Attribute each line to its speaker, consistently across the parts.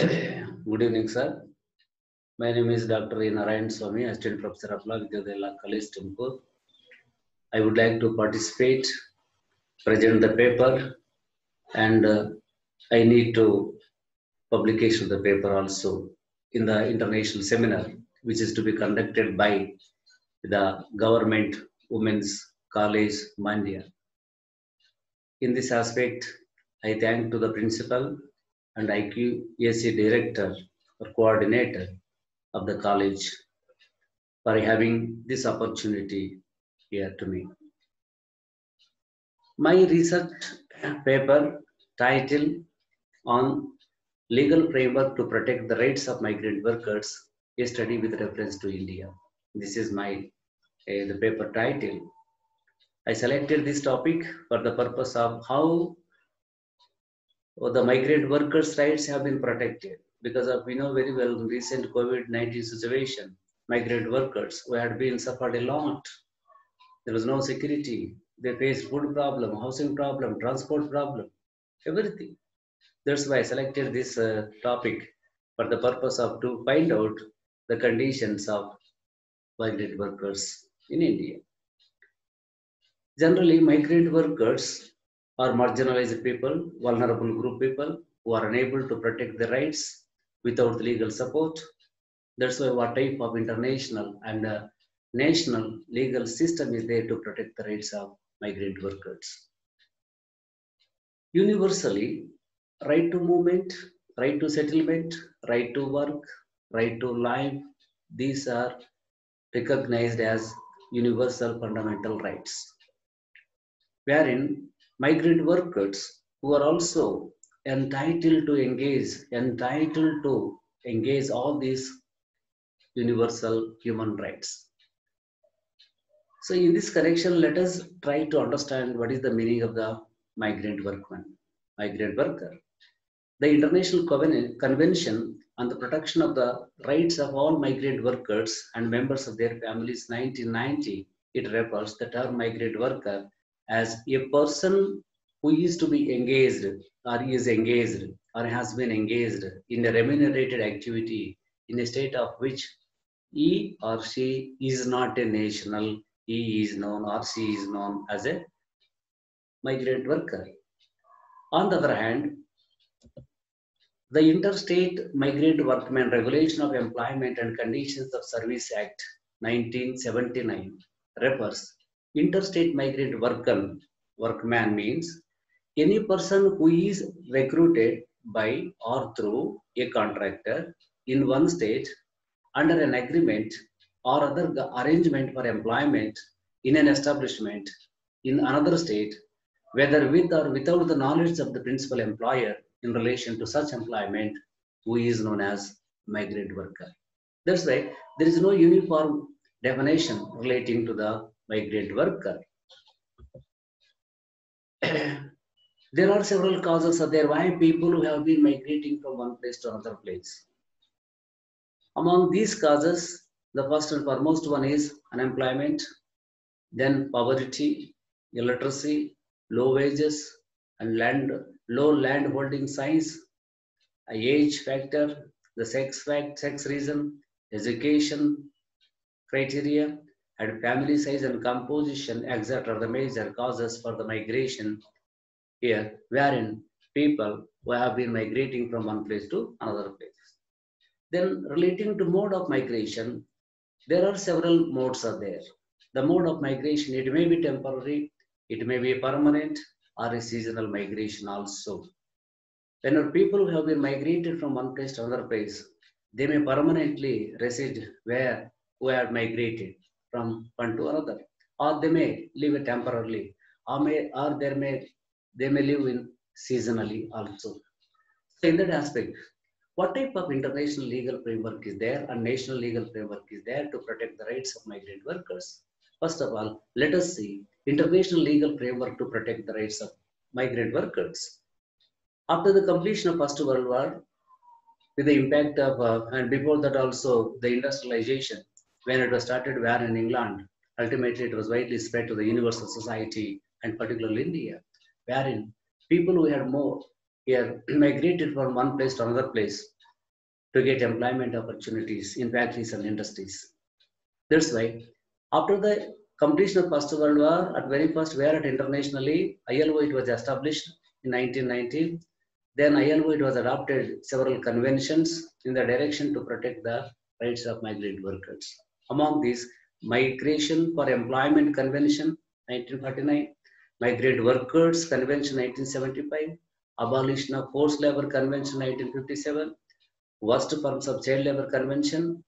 Speaker 1: Good evening, sir. My name is Dr. Narayan Swami, Assistant Professor of Law, Vidyodaya College, Tumkur. I would like to participate, present the paper, and I need to publication the paper also in the international seminar, which is to be conducted by the Government Women's College, Mandya. In this aspect, I thank to the principal and IQAC director or coordinator of the college for having this opportunity here to me. My research paper title on legal framework to protect the rights of migrant workers, a study with reference to India. This is my the paper title. I selected this topic for the purpose of how the migrant workers' rights have been protected. Because of, we know very well, recent COVID-19 situation, migrant workers who had been suffered a lot. There was no security. They faced food problem, housing problem, transport problem, everything. That's why I selected this topic for the purpose of to find out the conditions of migrant workers in India. Generally, migrant workers are marginalized people, vulnerable group people who are unable to protect their rights without legal support. That's why what type of international and national legal system is there to protect the rights of migrant workers. Universally, right to movement, right to settlement, right to work, right to life, these are recognized as universal fundamental rights, wherein migrant workers who are also entitled to engage all these universal human rights. So in this connection, let us try to understand what is the meaning of the migrant worker. The International Convention on the Protection of the Rights of All Migrant Workers and Members of Their Families 1990, it refers the term migrant worker as a person who is to be engaged or is engaged or has been engaged in a remunerated activity in a state of which he or she is not a national, he is known or she is known as a migrant worker. On the other hand, the Interstate Migrant Workmen Regulation of Employment and Conditions of Service Act 1979 refers interstate migrant workman means any person who is recruited by or through a contractor in one state under an agreement or other arrangement for employment in an establishment in another state, whether with or without the knowledge of the principal employer in relation to such employment, who is known as migrant worker. That's why there is no uniform definition relating to the migrant worker. There are several causes of there why people who have been migrating from one place to another place. Among these causes, the first and foremost one is unemployment, then poverty, illiteracy, low wages, and low land holding size, age factor, the sex reason, education criteria, and family size and composition, etc. are the major causes for the migration here, wherein people who have been migrating from one place to another place. Then relating to mode of migration, there are several modes are there. The mode of migration, it may be temporary, it may be permanent, or a seasonal migration also. When people who have been migrated from one place to another place, they may permanently reside where who have migrated from one to another, or they may live temporarily, or they may live in seasonally also. So in that aspect, what type of international legal framework is there and national legal framework is there to protect the rights of migrant workers? First of all, let us see international legal framework to protect the rights of migrant workers. After the completion of First World War, with the impact of, and before that also the industrialization, when it was started where in England, ultimately it was widely spread to the universal society and particularly India, wherein people who had more here migrated from one place to another place. to get employment opportunities in factories and industries. That's why after the completion of First World War, at very first, where at internationally, ILO it was established in 1990. Then ILO it was adopted several conventions in the direction to protect the rights of migrant workers. Among these, Migration for Employment Convention 1949, Migrant Workers Convention 1975, Abolition of Forced Labor Convention 1957, Worst Forms of Child Labor Convention,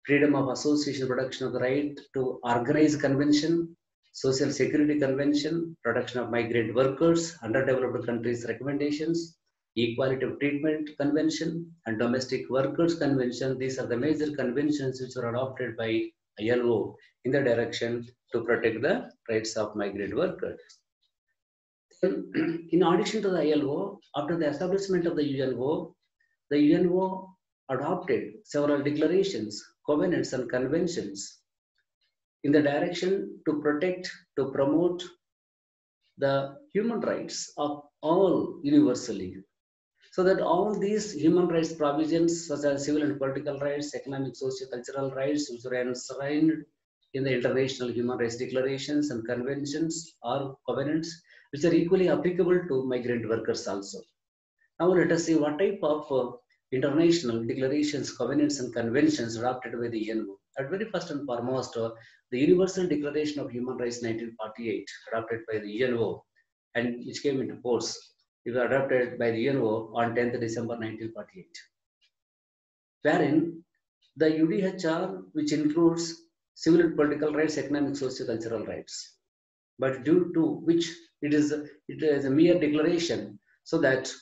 Speaker 1: Freedom of Association, Protection of the Right to Organize Convention, Social Security Convention, Protection of Migrant Workers, Underdeveloped Countries Recommendations, Equality of Treatment Convention, and Domestic Workers Convention. These are the major conventions which were adopted by ILO in the direction to protect the rights of migrant workers. In addition to the ILO, after the establishment of the UNO adopted several declarations, covenants, and conventions in the direction to protect, to promote the human rights of all universally. So that all these human rights provisions, such as civil and political rights, economic, social, cultural rights, which were enshrined in the international human rights declarations and conventions or covenants, which are equally applicable to migrant workers also. Now let us see what type of international declarations, covenants, and conventions adopted by the UNO. At very first and foremost, the Universal Declaration of Human Rights 1948, adopted by the UNO, and which came into force. It was adopted by the UNO on 10th December 1948, wherein the UDHR, which includes civil and political rights, economic, social, cultural rights, but due to which it is a mere declaration, so that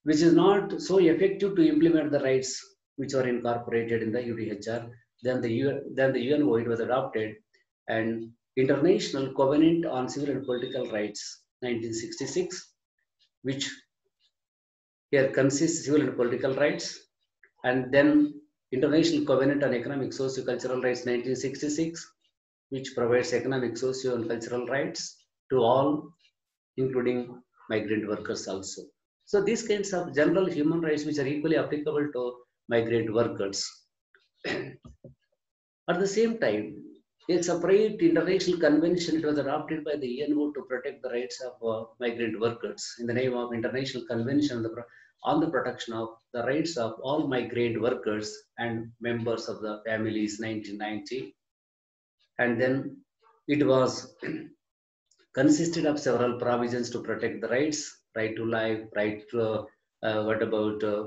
Speaker 1: which is not so effective to implement the rights which are incorporated in the UDHR. Then the UNO it was adopted, and International Covenant on Civil and Political Rights 1966, which here consists civil and political rights, and then International Covenant on Economic, Socio, Cultural Rights 1966, which provides economic, socio, and cultural rights to all, including migrant workers also. So these kinds of general human rights which are equally applicable to migrant workers. At the same time, a separate international convention it was adopted by the UNO to protect the rights of migrant workers in the name of International Convention on the Protection of the Rights of All Migrant Workers and Members of the Families 1990. And then it was consisted of several provisions to protect the rights, right to life, right to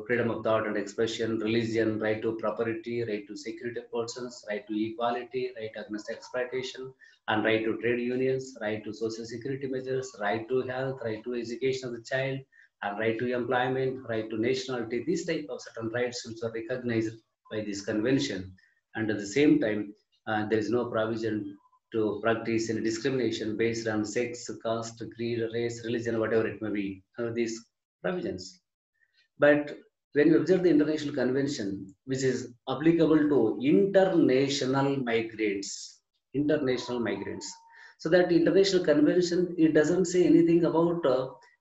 Speaker 1: freedom of thought and expression, religion, right to property, right to security of persons, right to equality, right against exploitation, and right to trade unions, right to social security measures, right to health, right to education of the child, and right to employment, right to nationality. These type of certain rights which are recognized by this convention. And at the same time, there is no provision to practice any discrimination based on sex, caste, creed, race, religion, whatever it may be, these provisions. But when you observe the international convention, which is applicable to international migrants, so that international convention, it doesn't say anything about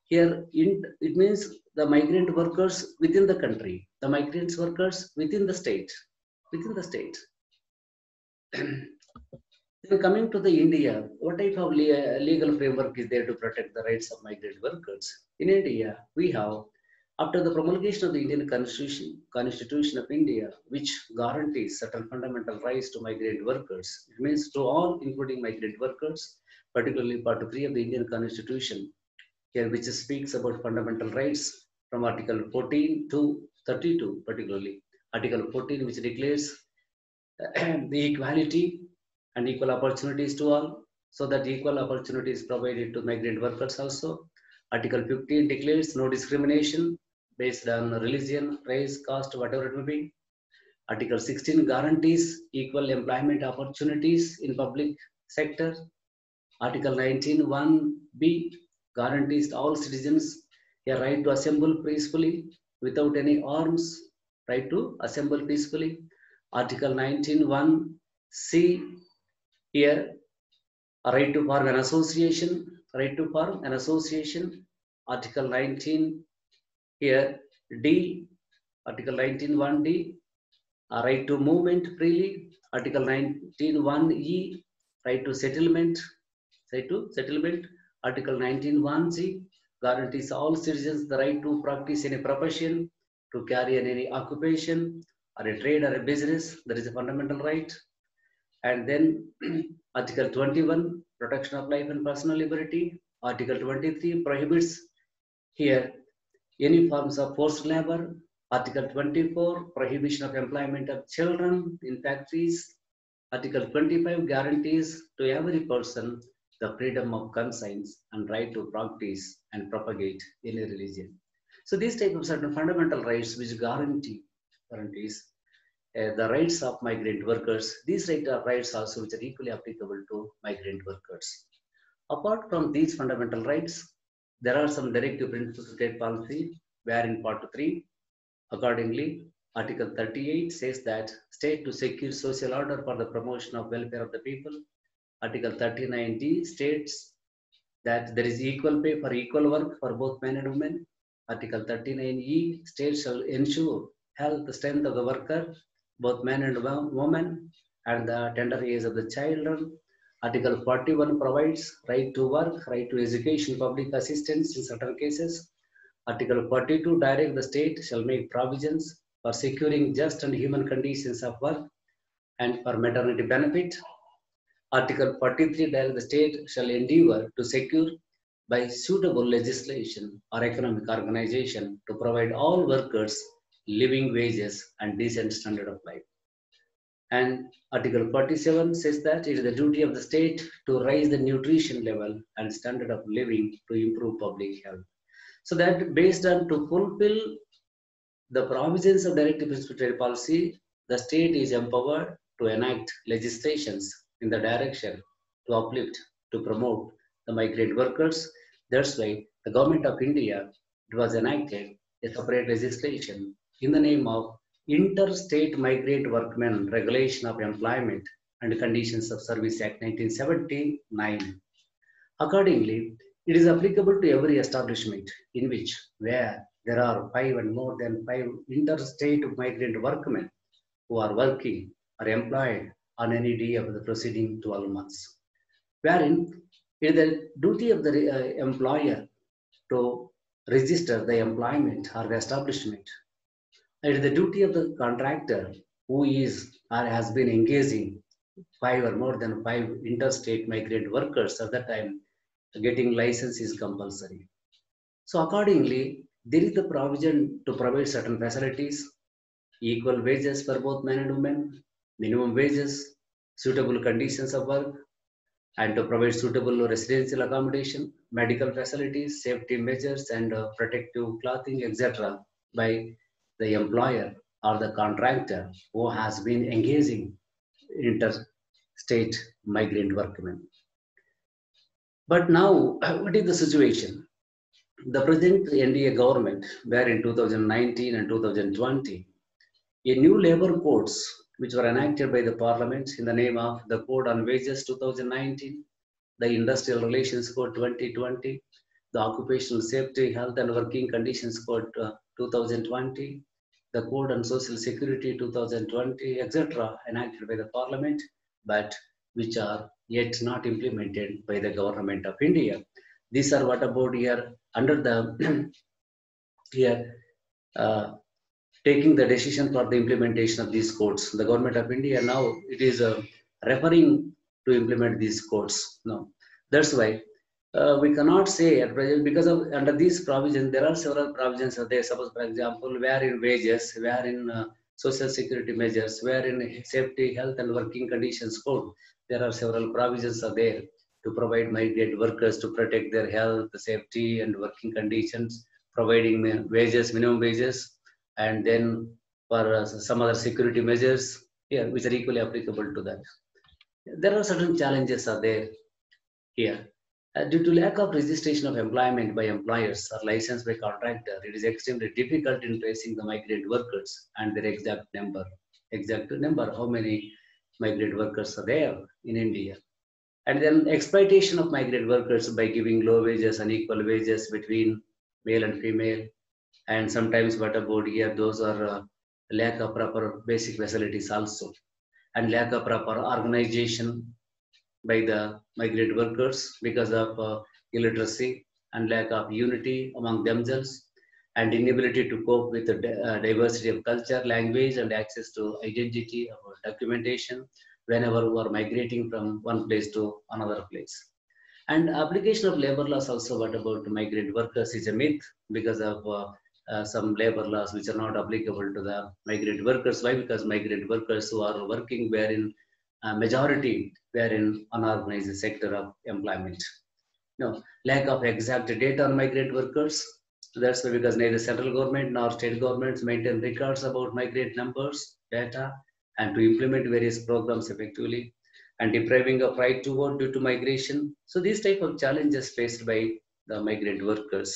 Speaker 1: here. It means the migrant workers within the country, the migrants workers within the state. Then coming to the India, what type of legal framework is there to protect the rights of migrant workers? In India, we have, after the promulgation of the Indian Constitution of India, which guarantees certain fundamental rights to migrant workers, it means to all, including migrant workers, particularly Part 3 of the Indian Constitution, here which speaks about fundamental rights from Article 14 to 32, particularly Article 14, which declares the equality and equal opportunities to all, so that equal opportunities provided to migrant workers also. Article 15 declares no discrimination based on religion, race, caste, whatever it may be. Article 16 guarantees equal employment opportunities in public sector. Article 19, 1B guarantees to all citizens a right to assemble peacefully without any arms, right to assemble peacefully. Article 19, 1C here, a right to form an association, Article 19 here, D, Article 19(1)(d), right to movement freely. Article 19(1)(e), right to settlement. Article 19(1)(c), guarantees all citizens the right to practice any profession, to carry on any occupation, or a trade or a business. That is a fundamental right. And then Article 21, protection of life and personal liberty. Article 23 prohibits here any forms of forced labor. Article 24, prohibition of employment of children in factories. Article 25 guarantees to every person the freedom of conscience and right to practice and propagate any religion. So these type of certain fundamental rights which guarantees the rights of migrant workers. These rights also which are equally applicable to migrant workers. Apart from these fundamental rights, there are some directive principles of state policy, where in Part 3, accordingly, Article 38 says that state to secure social order for the promotion of welfare of the people. Article 39D states that there is equal pay for equal work for both men and women. Article 39E states shall ensure health, strength of the worker, both men and women, and the tender age of the children. Article 41 provides right to work, right to education, public assistance in certain cases. Article 42 directs the state shall make provisions for securing just and human conditions of work and for maternity benefit. Article 43 directs the state shall endeavor to secure by suitable legislation or economic organization to provide all workers living wages and decent standard of life. And Article 47 says that it is the duty of the state to raise the nutrition level and standard of living to improve public health. So that based on to fulfill the provisions of directive principal trade policy, the state is empowered to enact legislations in the direction to uplift, to promote the migrant workers. That's why the government of India, it was enacted a separate legislation in the name of Interstate Migrant Workmen Regulation of Employment and Conditions of Service Act 1979. Accordingly, it is applicable to every establishment in which where there are 5 and more than 5 interstate migrant workmen who are working or employed on any day of the preceding 12 months, wherein it is the duty of the employer to register the employment or the establishment. It is the duty of the contractor who is or has been engaging 5 or more than 5 interstate migrant workers at that time. Getting license is compulsory. So accordingly, there is the provision to provide certain facilities, equal wages for both men and women, minimum wages, suitable conditions of work, and to provide suitable residential accommodation, medical facilities, safety measures, and protective clothing, etc. by the employer or the contractor who has been engaging interstate migrant workmen. But now, what is the situation? The present NDA government, where in 2019 and 2020, a new labor codes which were enacted by the parliament in the name of the Code on Wages 2019, the Industrial Relations Code 2020, the Occupational Safety, Health and Working Conditions Code 2020, the Code on Social Security 2020, etc., enacted by the parliament, but which are yet not implemented by the government of India. These are what about here under the here taking the decision for the implementation of these codes. The government of India now it is referring to implement these codes. No, that's why we cannot say at present because of under these provisions there are several provisions are there. Suppose for example, where in wages, where in social security measures, where in safety, health and working conditions code, there are several provisions are there to provide migrant workers to protect their health, safety and working conditions, providing wages, minimum wages, and then for some other security measures here which are equally applicable to that. There are certain challenges are there here. Due to lack of registration of employment by employers or license by contractor, it is extremely difficult in tracing the migrant workers and their exact number, how many migrant workers are there in India. And then exploitation of migrant workers by giving low wages and equal wages between male and female, And sometimes what about here, those are lack of proper basic facilities also, and lack of proper organization by the migrant workers because of illiteracy and lack of unity among themselves, and inability to cope with the diversity of culture, language, and access to identity or documentation whenever we are migrating from one place to another place. And application of labor laws also, what about migrant workers, is a myth because of some labor laws which are not applicable to the migrant workers. Why? Because migrant workers who are working were in majority were in unorganized sector of employment. No, lack of exact data on migrant workers. That's why, because neither central government nor state governments maintain records about migrant numbers, data, and to implement various programs effectively, and depriving of right to vote due to migration. So these type of challenges faced by the migrant workers.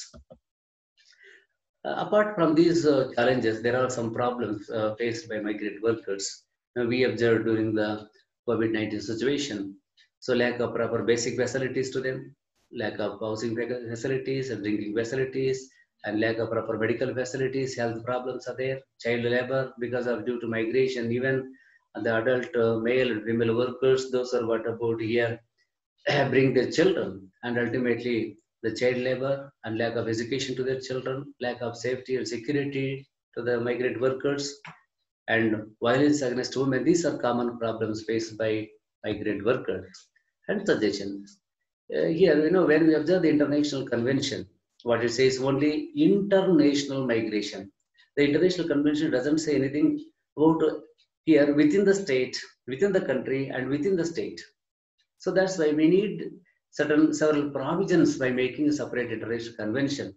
Speaker 1: Apart from these challenges, there are some problems faced by migrant workers. We observed during the COVID-19 situation. So lack of proper basic facilities to them, lack of housing facilities and drinking facilities, and lack of proper medical facilities, health problems are there, child labor because of due to migration, even the adult male and female workers, those are what about here, bring their children, and ultimately the child labor and lack of education to their children, lack of safety and security to the migrant workers, and violence against women. These are common problems faced by migrant workers. And suggestions. Here, when we observe the international convention, what it says only international migration. The international convention doesn't say anything about here within the state, within the country, and within the state. So that's why we need several provisions by making a separate international convention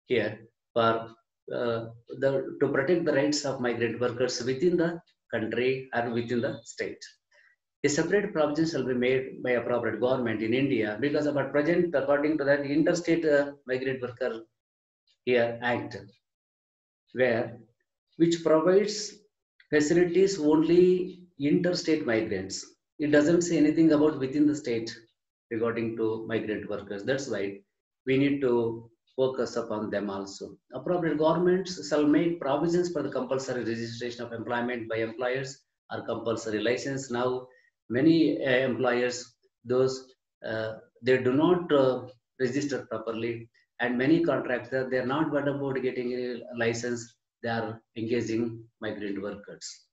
Speaker 1: here for to protect the rights of migrant workers within the country or within the state. A separate provision shall be made by appropriate government in India, because at present, according to that Interstate Migrant Worker here Act, which provides facilities only interstate migrants. It doesn't say anything about within the state regarding to migrant workers. That's why we need to focus upon them also. Appropriate governments shall make provisions for the compulsory registration of employment by employers or compulsory license. Now, many employers, those they do not register properly, and many contractors, they are not what about getting a license, they are engaging migrant workers.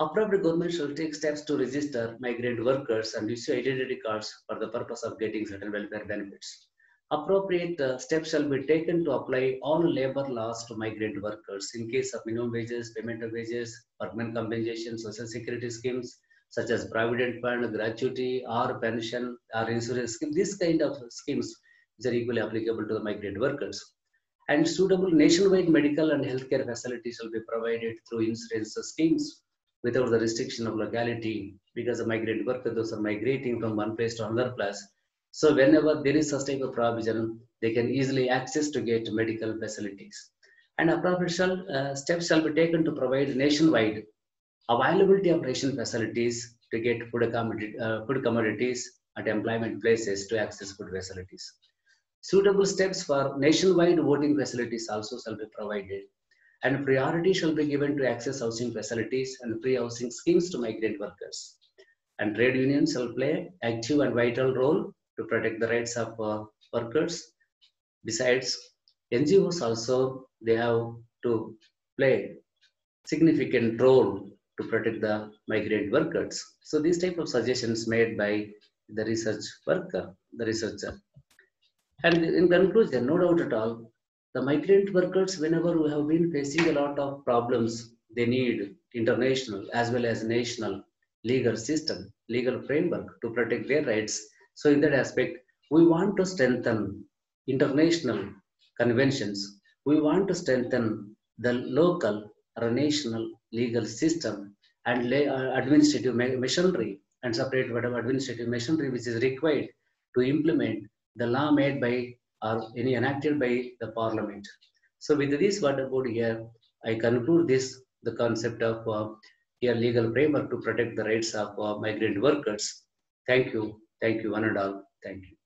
Speaker 1: Appropriate government shall take steps to register migrant workers and issue identity cards for the purpose of getting certain welfare benefits. Appropriate steps shall be taken to apply all labor laws to migrant workers in case of minimum wages, payment of wages, permanent compensation, social security schemes such as provident fund, gratuity, or pension, or insurance scheme. This kind of schemes are equally applicable to the migrant workers. And suitable nationwide medical and healthcare facilities shall be provided through insurance schemes without the restriction of locality, because the migrant workers, those are migrating from one place to another place. So whenever there is such type of provision, they can easily access to get medical facilities. And appropriate steps shall be taken to provide nationwide availability of ration facilities to get food commodities at employment places to access food facilities. Suitable steps for nationwide voting facilities also shall be provided, and priority shall be given to access housing facilities and free housing schemes to migrant workers. And trade unions shall play active and vital role to protect the rights of workers. Besides, NGOs also, they have to play significant role to protect the migrant workers. So these type of suggestions made by the researcher. And in conclusion, no doubt at all, the migrant workers, whenever we have been facing a lot of problems, they need international as well as national legal system, legal framework to protect their rights. So in that aspect, we want to strengthen international conventions. We want to strengthen the local or national legal system and administrative machinery, and separate whatever administrative machinery which is required to implement the law made by or any enacted by the parliament. So with this, what about here, I conclude the concept of here legal framework to protect the rights of migrant workers. Thank you, one and all. Thank you.